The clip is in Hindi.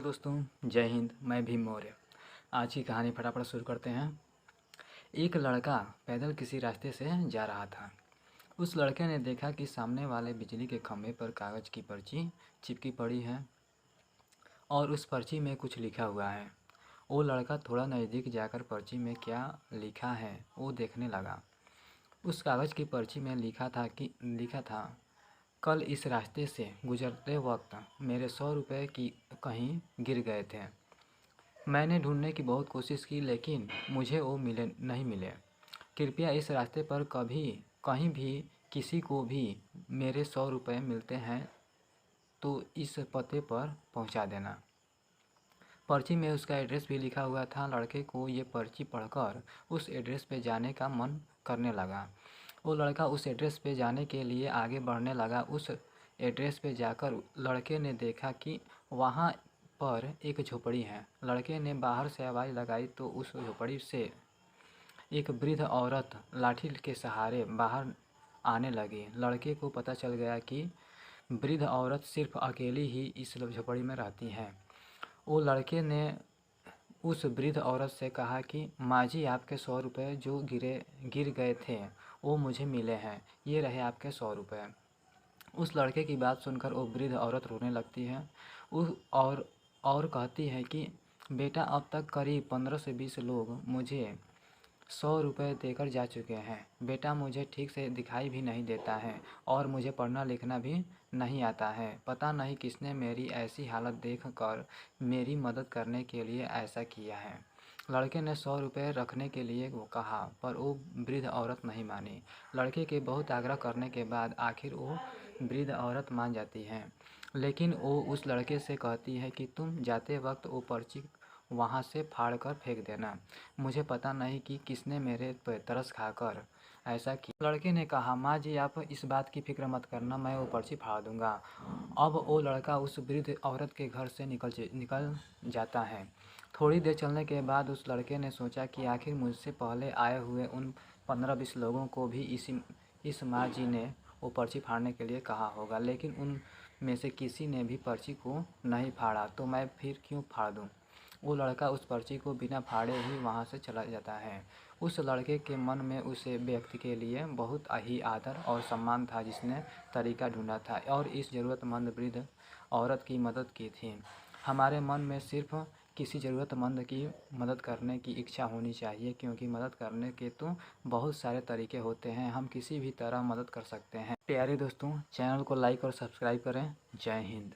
दोस्तों जय हिंद। मैं भीम मौर्य। आज की कहानी फटाफट शुरू करते हैं। एक लड़का पैदल किसी रास्ते से जा रहा था। उस लड़के ने देखा कि सामने वाले बिजली के खंभे पर कागज़ की पर्ची चिपकी पड़ी है और उस पर्ची में कुछ लिखा हुआ है। वो लड़का थोड़ा नज़दीक जाकर पर्ची में क्या लिखा है वो देखने लगा। उस कागज़ की पर्ची में लिखा था, कल इस रास्ते से गुजरते वक्त मेरे 100 रुपये की कहीं गिर गए थे। मैंने ढूंढने की बहुत कोशिश की लेकिन मुझे वो नहीं मिले। कृपया इस रास्ते पर कहीं भी किसी को भी मेरे 100 रुपये मिलते हैं तो इस पते पर पहुंचा देना। पर्ची में उसका एड्रेस भी लिखा हुआ था। लड़के को ये पर्ची पढ़कर उस एड्रेस पे जाने का मन करने लगा। वो लड़का उस एड्रेस पे जाने के लिए आगे बढ़ने लगा। उस एड्रेस पे जाकर लड़के ने देखा कि वहाँ पर एक झोपड़ी है। लड़के ने बाहर से आवाज़ लगाई तो उस झोपड़ी से एक वृद्ध औरत लाठी के सहारे बाहर आने लगी। लड़के को पता चल गया कि वृद्ध औरत सिर्फ अकेली ही इस झोपड़ी में रहती है। वो लड़के ने उस वृद्ध औरत से कहा कि माँ जी, आपके 100 रुपये जो गिर गए थे वो मुझे मिले हैं, ये रहे आपके 100 रुपये। उस लड़के की बात सुनकर वो वृद्ध औरत रोने लगती है और कहती है कि बेटा, अब तक करीब 15 से 20 लोग मुझे 100 रुपये देकर जा चुके हैं। बेटा, मुझे ठीक से दिखाई भी नहीं देता है और मुझे पढ़ना लिखना भी नहीं आता है। पता नहीं किसने मेरी ऐसी हालत देखकर मेरी मदद करने के लिए ऐसा किया है। लड़के ने 100 रुपये रखने के लिए वो कहा पर वो वृद्ध औरत नहीं मानी। लड़के के बहुत आग्रह करने के बाद आखिर वो वृद्ध औरत मान जाती है, लेकिन वो उस लड़के से कहती है कि तुम जाते वक्त वो पर्ची वहाँ से फाड़ कर फेंक देना। मुझे पता नहीं कि किसने मेरे पर तरस खाकर ऐसा किया। लड़के ने कहा, माँ जी, आप इस बात की फ़िक्र मत करना, मैं वो पर्ची फाड़ दूँगा। अब वो लड़का उस वृद्ध औरत के घर से निकल जाता है। थोड़ी देर चलने के बाद उस लड़के ने सोचा कि आखिर मुझसे पहले आए हुए उन 15-20 लोगों को भी इस माँ जी ने वो पर्ची फाड़ने के लिए कहा होगा, लेकिन उन में से किसी ने भी पर्ची को नहीं फाड़ा, तो मैं फिर क्यों फाड़ दूँ। वो लड़का उस पर्ची को बिना फाड़े ही वहाँ से चला जाता है। उस लड़के के मन में उस व्यक्ति के लिए बहुत ही आदर और सम्मान था जिसने तरीका ढूंढा था और इस ज़रूरतमंद वृद्ध औरत की मदद की थी। हमारे मन में सिर्फ किसी ज़रूरतमंद की मदद करने की इच्छा होनी चाहिए, क्योंकि मदद करने के तो बहुत सारे तरीके होते हैं। हम किसी भी तरह मदद कर सकते हैं। प्यारे दोस्तों, चैनल को लाइक और सब्सक्राइब करें। जय हिंद।